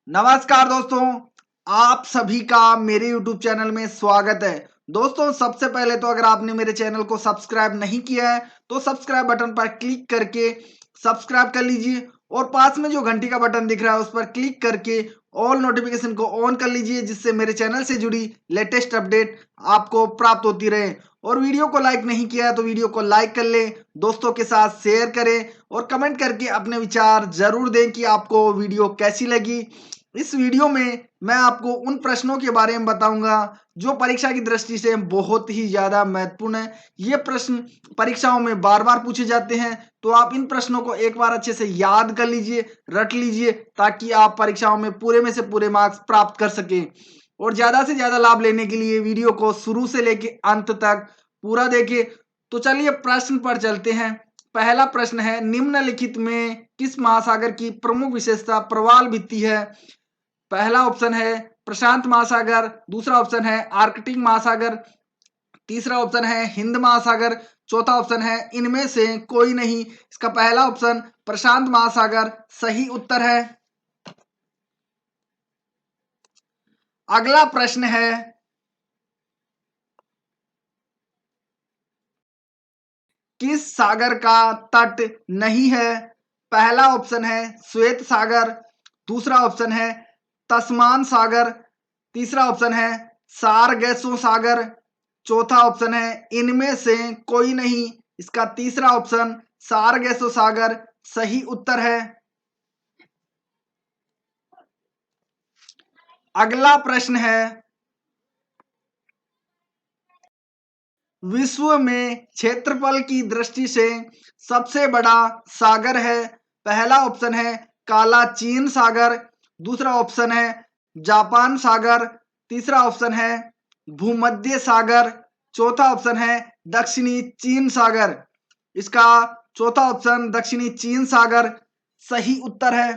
नमस्कार दोस्तों, आप सभी का मेरे YouTube चैनल में स्वागत है। दोस्तों, सबसे पहले तो अगर आपने मेरे चैनल को सब्सक्राइब नहीं किया है तो सब्सक्राइब बटन पर क्लिक करके सब्सक्राइब कर लीजिए और पास में जो घंटी का बटन दिख रहा है उस पर क्लिक करके ऑल नोटिफिकेशन को ऑन कर लीजिए, जिससे मेरे चैनल से जुड़ी लेटेस्ट अपडेट आपको प्राप्त होती रहे। और वीडियो को लाइक नहीं किया है तो वीडियो को लाइक कर लें, दोस्तों के साथ शेयर करें और कमेंट करके अपने विचार जरूर दें कि आपको वीडियो कैसी लगी। इस वीडियो में मैं आपको उन प्रश्नों के बारे में बताऊंगा जो परीक्षा की दृष्टि से बहुत ही ज्यादा महत्वपूर्ण है। ये प्रश्न परीक्षाओं में बार बार पूछे जाते हैं, तो आप इन प्रश्नों को एक बार अच्छे से याद कर लीजिए, रट लीजिए, ताकि आप परीक्षाओं में से पूरे मार्क्स प्राप्त कर सकें। और ज्यादा से ज्यादा लाभ लेने के लिए वीडियो को शुरू से लेके अंत तक पूरा देखिए। तो चलिए प्रश्न पर चलते हैं। पहला प्रश्न है, निम्नलिखित में किस महासागर की प्रमुख विशेषता प्रवाल भित्ति है? पहला ऑप्शन है प्रशांत महासागर, दूसरा ऑप्शन है आर्कटिक महासागर, तीसरा ऑप्शन है हिंद महासागर, चौथा ऑप्शन है इनमें से कोई नहीं। इसका पहला ऑप्शन प्रशांत महासागर सही उत्तर है। अगला प्रश्न है, किस सागर का तट नहीं है? पहला ऑप्शन है श्वेत सागर, दूसरा ऑप्शन है तस्मान सागर, तीसरा ऑप्शन है सारगैसो सागर, चौथा ऑप्शन है इनमें से कोई नहीं। इसका तीसरा ऑप्शन सारगैसो सागर सही उत्तर है। अगला प्रश्न है, विश्व में क्षेत्रफल की दृष्टि से सबसे बड़ा सागर है? पहला ऑप्शन है काला चीन सागर, दूसरा ऑप्शन है जापान सागर, तीसरा ऑप्शन है भूमध्य सागर, चौथा ऑप्शन है दक्षिणी चीन सागर। इसका चौथा ऑप्शन दक्षिणी चीन सागर सही उत्तर है।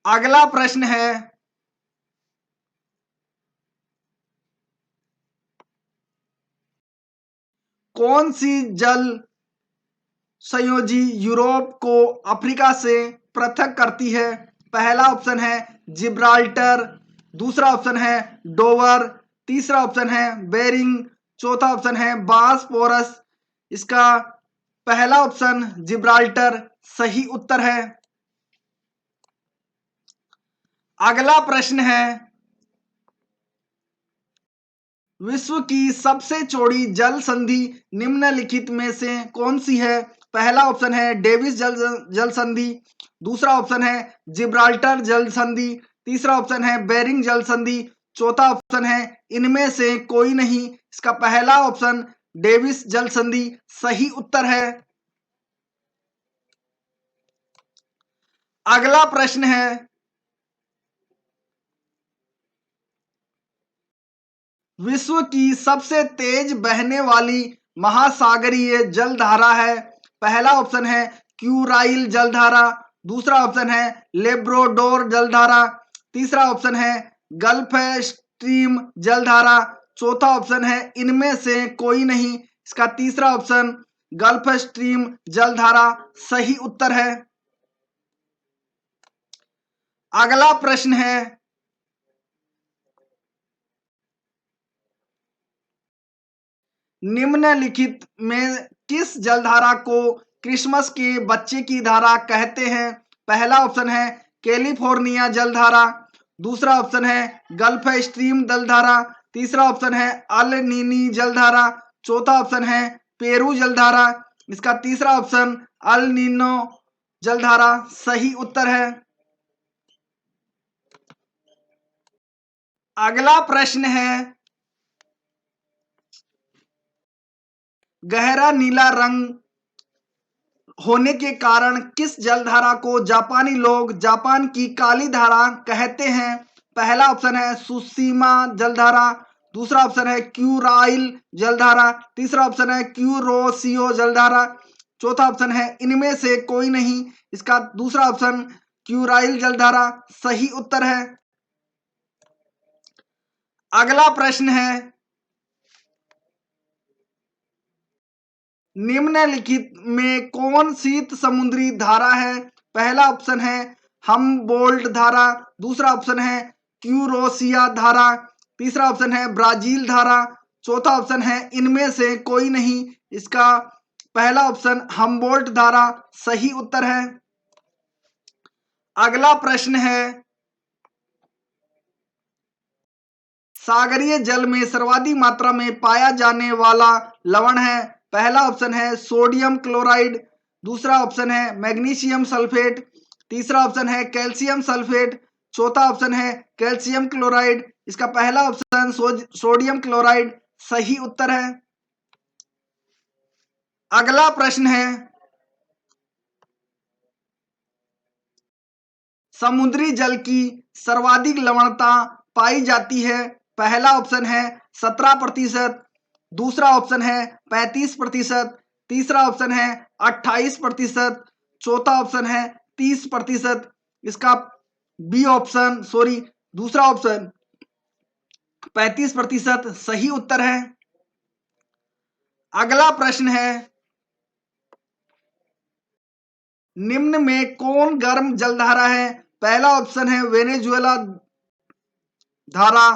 अगला प्रश्न है, कौन सी जल संयोजी यूरोप को अफ्रीका से पृथक करती है? पहला ऑप्शन है जिब्राल्टर, दूसरा ऑप्शन है डोवर, तीसरा ऑप्शन है बेरिंग, चौथा ऑप्शन है बासपोरस। इसका पहला ऑप्शन जिब्राल्टर सही उत्तर है। अगला प्रश्न है, विश्व की सबसे चौड़ी जल संधि निम्नलिखित में से कौन सी है? पहला ऑप्शन है डेविस जल संधि, दूसरा ऑप्शन है जिब्राल्टर जल संधि, तीसरा ऑप्शन है बेरिंग जल संधि, चौथा ऑप्शन है इनमें से कोई नहीं। इसका पहला ऑप्शन डेविस जल संधि सही उत्तर है। अगला प्रश्न है, विश्व की सबसे तेज बहने वाली महासागरीय जलधारा है? पहला ऑप्शन है क्यूराइल जलधारा, दूसरा ऑप्शन है लेब्रोडोर जलधारा, तीसरा ऑप्शन है गल्फ स्ट्रीम जलधारा, चौथा ऑप्शन है इनमें से कोई नहीं। इसका तीसरा ऑप्शन गल्फ स्ट्रीम जलधारा सही उत्तर है। अगला प्रश्न है, निम्नलिखित में किस जलधारा को क्रिसमस के बच्चे की धारा कहते हैं? पहला ऑप्शन है कैलिफोर्निया जलधारा, दूसरा ऑप्शन है गल्फ स्ट्रीम जलधारा, तीसरा ऑप्शन है अल नीनी जलधारा, चौथा ऑप्शन है पेरू जलधारा। इसका तीसरा ऑप्शन अल नीनो जलधारा सही उत्तर है। अगला प्रश्न है, गहरा नीला रंग होने के कारण किस जलधारा को जापानी लोग जापान की काली धारा कहते हैं? पहला ऑप्शन है सुसीमा जलधारा, दूसरा ऑप्शन है क्यूराइल जलधारा, तीसरा ऑप्शन है क्यूरोसियो जलधारा, चौथा ऑप्शन है इनमें से कोई नहीं। इसका दूसरा ऑप्शन क्यूराइल जलधारा सही उत्तर है। अगला प्रश्न है, निम्नलिखित में कौन शीत समुद्री धारा है? पहला ऑप्शन है हमबोल्ट धारा, दूसरा ऑप्शन है क्यूरोसिया धारा, तीसरा ऑप्शन है ब्राजील धारा, चौथा ऑप्शन है इनमें से कोई नहीं। इसका पहला ऑप्शन हमबोल्ट धारा सही उत्तर है। अगला प्रश्न है, सागरीय जल में सर्वाधिक मात्रा में पाया जाने वाला लवण है? पहला ऑप्शन है सोडियम क्लोराइड, दूसरा ऑप्शन है मैग्नीशियम सल्फेट, तीसरा ऑप्शन है कैल्शियम सल्फेट, चौथा ऑप्शन है कैल्शियम क्लोराइड। इसका पहला ऑप्शन सोडियम क्लोराइड सही उत्तर है। अगला प्रश्न है, समुद्री जल की सर्वाधिक लवणता पाई जाती है? पहला ऑप्शन है 17%, दूसरा ऑप्शन है 35%, तीसरा ऑप्शन है 28%, चौथा ऑप्शन है 30%। इसका बी ऑप्शन दूसरा ऑप्शन 35% सही उत्तर है। अगला प्रश्न है, निम्न में कौन गर्म जलधारा है? पहला ऑप्शन है वेनेजुएला धारा,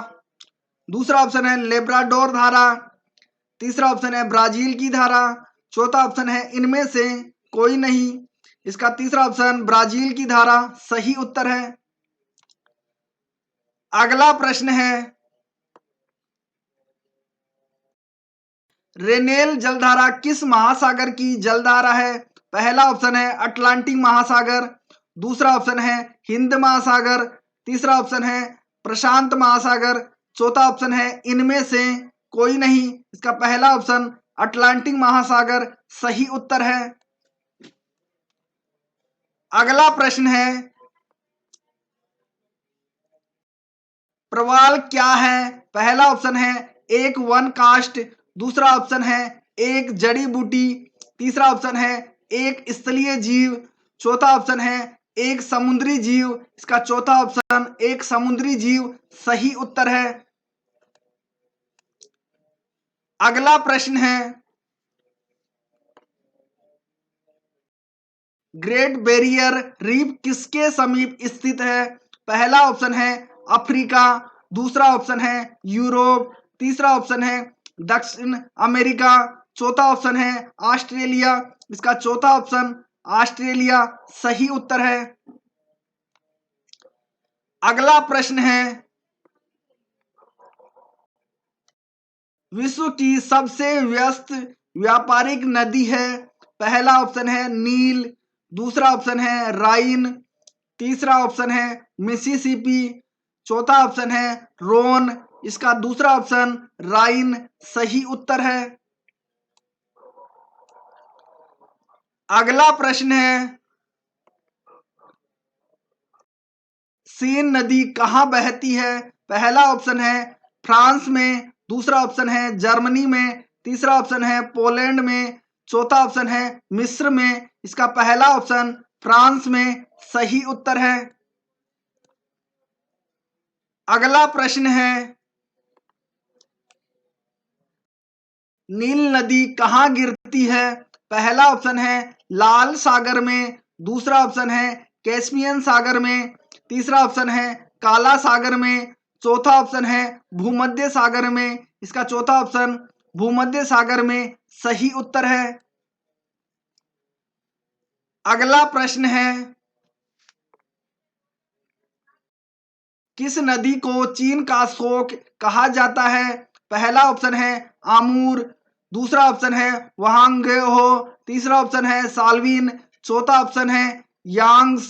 दूसरा ऑप्शन है लेब्राडोर धारा, तीसरा ऑप्शन है ब्राजील की धारा, चौथा ऑप्शन है इनमें से कोई नहीं। इसका तीसरा ऑप्शन ब्राजील की धारा सही उत्तर है। अगला प्रश्न है, रेनेल जलधारा किस महासागर की जलधारा है? पहला ऑप्शन है अटलांटिक महासागर, दूसरा ऑप्शन है हिंद महासागर, तीसरा ऑप्शन है प्रशांत महासागर, चौथा ऑप्शन है इनमें से कोई नहीं। इसका पहला ऑप्शन अटलांटिक महासागर सही उत्तर है। अगला प्रश्न है, प्रवाल क्या है? पहला ऑप्शन है एक वन काष्ठ, दूसरा ऑप्शन है एक जड़ी बूटी, तीसरा ऑप्शन है एक स्थलीय जीव, चौथा ऑप्शन है एक समुद्री जीव। इसका चौथा ऑप्शन एक समुद्री जीव सही उत्तर है। अगला प्रश्न है, ग्रेट बैरियर रीफ किसके समीप स्थित है? पहला ऑप्शन है अफ्रीका, दूसरा ऑप्शन है यूरोप, तीसरा ऑप्शन है दक्षिण अमेरिका, चौथा ऑप्शन है ऑस्ट्रेलिया। इसका चौथा ऑप्शन ऑस्ट्रेलिया सही उत्तर है। अगला प्रश्न है, विश्व की सबसे व्यस्त व्यापारिक नदी है? पहला ऑप्शन है नील, दूसरा ऑप्शन है राइन, तीसरा ऑप्शन है मिसिसिपी, चौथा ऑप्शन है रोन। इसका दूसरा ऑप्शन राइन सही उत्तर है। अगला प्रश्न है, सीन नदी कहां बहती है? पहला ऑप्शन है फ्रांस में, दूसरा ऑप्शन है जर्मनी में, तीसरा ऑप्शन है पोलैंड में, चौथा ऑप्शन है मिस्र में। इसका पहला ऑप्शन फ्रांस में सही उत्तर है। अगला प्रश्न है, नील नदी कहां गिरती है? पहला ऑप्शन है लाल सागर में, दूसरा ऑप्शन है कैस्पियन सागर में, तीसरा ऑप्शन है काला सागर में, चौथा ऑप्शन है भूमध्य सागर में। इसका चौथा ऑप्शन भूमध्य सागर में सही उत्तर है। अगला प्रश्न है, किस नदी को चीन का शोक कहा जाता है? पहला ऑप्शन है आमूर, दूसरा ऑप्शन है वहांगहो, तीसरा ऑप्शन है साल्विन, चौथा ऑप्शन है यांग्स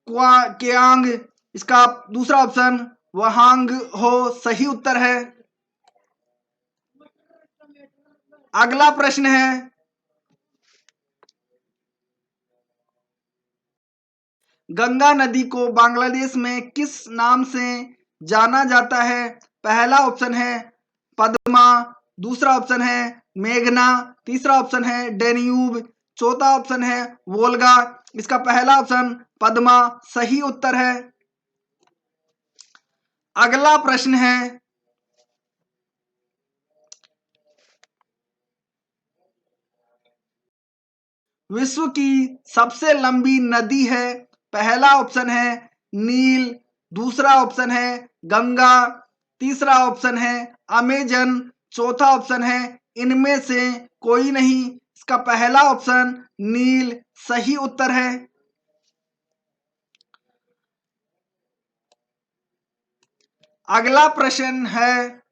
क्यांग। इसका दूसरा ऑप्शन वहांग हो सही उत्तर है। अगला प्रश्न है, गंगा नदी को बांग्लादेश में किस नाम से जाना जाता है? पहला ऑप्शन है पद्मा, दूसरा ऑप्शन है मेघना, तीसरा ऑप्शन है डेन्यूब, चौथा ऑप्शन है वोल्गा। इसका पहला ऑप्शन पद्मा सही उत्तर है। अगला प्रश्न है, विश्व की सबसे लंबी नदी है? पहला ऑप्शन है नील, दूसरा ऑप्शन है गंगा, तीसरा ऑप्शन है अमेजन, चौथा ऑप्शन है इनमें से कोई नहीं। इसका पहला ऑप्शन नील सही उत्तर है। अगला प्रश्न है,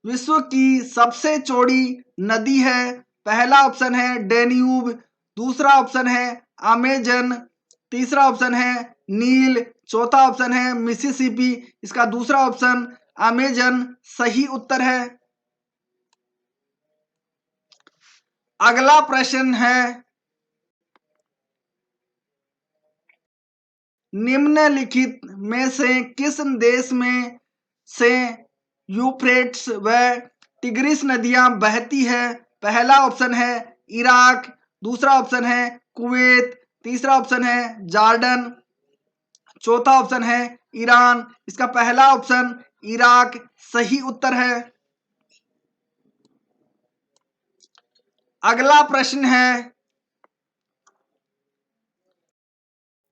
विश्व की सबसे चौड़ी नदी है? पहला ऑप्शन है डेन्यूब, दूसरा ऑप्शन है अमेजन, तीसरा ऑप्शन है नील, चौथा ऑप्शन है मिसिसिपी। इसका दूसरा ऑप्शन अमेजन सही उत्तर है। अगला प्रश्न है, निम्नलिखित में से किस देश में से यूफ्रेट्स व टिग्रिस नदियां बहती है? पहला ऑप्शन है इराक, दूसरा ऑप्शन है कुवैत, तीसरा ऑप्शन है जॉर्डन, चौथा ऑप्शन है ईरान। इसका पहला ऑप्शन इराक सही उत्तर है। अगला प्रश्न है,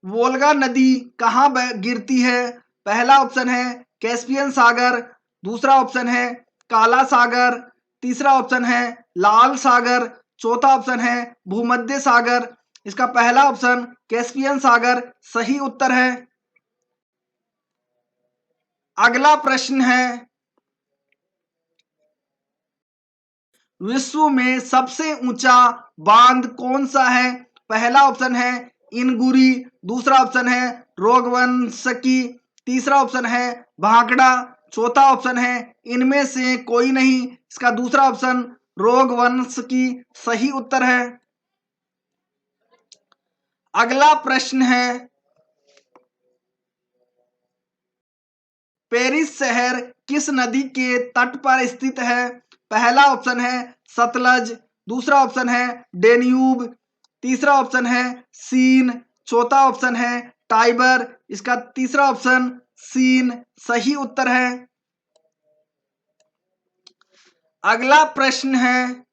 वोल्गा नदी कहाँ गिरती है? पहला ऑप्शन है कैस्पियन सागर, दूसरा ऑप्शन है काला सागर, तीसरा ऑप्शन है लाल सागर, चौथा ऑप्शन है भूमध्य सागर। इसका पहला ऑप्शन कैस्पियन सागर सही उत्तर है। अगला प्रश्न है, विश्व में सबसे ऊंचा बांध कौन सा है? पहला ऑप्शन है इनगुरी, दूसरा ऑप्शन है रोगवंशकी, तीसरा ऑप्शन है भाखड़ा, चौथा ऑप्शन है इनमें से कोई नहीं। इसका दूसरा ऑप्शन रोगवंशकी सही उत्तर है। अगला प्रश्न है, पेरिस शहर किस नदी के तट पर स्थित है? पहला ऑप्शन है सतलज, दूसरा ऑप्शन है डेन्यूब, तीसरा ऑप्शन है सीन, चौथा ऑप्शन है टाइबर। इसका तीसरा ऑप्शन सीन सही उत्तर है। अगला प्रश्न है,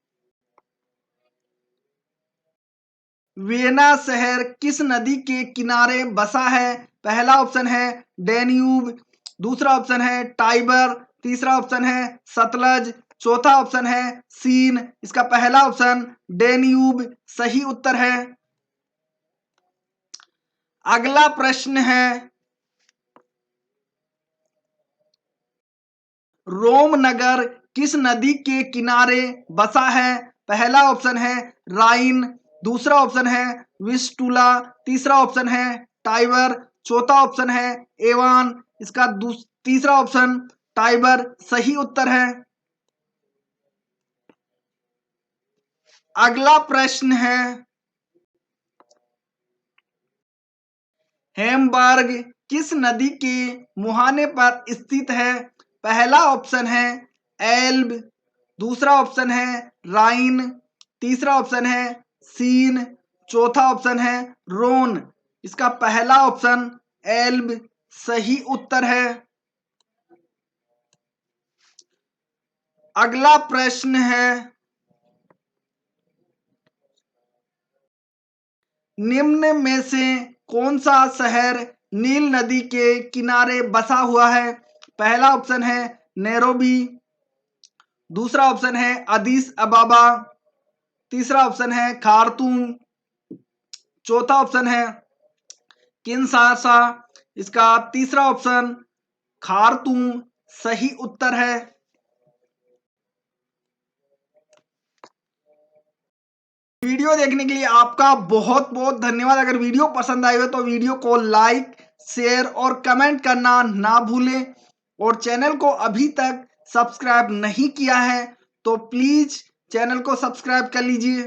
वियना शहर किस नदी के किनारे बसा है? पहला ऑप्शन है डेन्यूब, दूसरा ऑप्शन है टाइबर, तीसरा ऑप्शन है सतलज, चौथा ऑप्शन है सीन। इसका पहला ऑप्शन डेन्यूब सही उत्तर है। अगला प्रश्न है, रोम नगर किस नदी के किनारे बसा है? पहला ऑप्शन है राइन, दूसरा ऑप्शन है विस्टुला, तीसरा ऑप्शन है टाइबर, चौथा ऑप्शन है एवान। इसका तीसरा ऑप्शन टाइबर सही उत्तर है। अगला प्रश्न है, हेमबर्ग किस नदी के मुहाने पर स्थित है? पहला ऑप्शन है एल्ब, दूसरा ऑप्शन है राइन, तीसरा ऑप्शन है सीन, चौथा ऑप्शन है रोन। इसका पहला ऑप्शन एल्ब सही उत्तर है। अगला प्रश्न है, निम्न में से कौन सा शहर नील नदी के किनारे बसा हुआ है? पहला ऑप्शन है नैरोबी, दूसरा ऑप्शन है अदीस अबाबा, तीसरा ऑप्शन है खार्तूम, चौथा ऑप्शन है किनशासा। इसका तीसरा ऑप्शन खार्तूम सही उत्तर है। वीडियो देखने के लिए आपका बहुत बहुत धन्यवाद। अगर वीडियो पसंद आई हो तो वीडियो को लाइक, शेयर और कमेंट करना ना भूलें, और चैनल को अभी तक सब्सक्राइब नहीं किया है तो प्लीज चैनल को सब्सक्राइब कर लीजिए।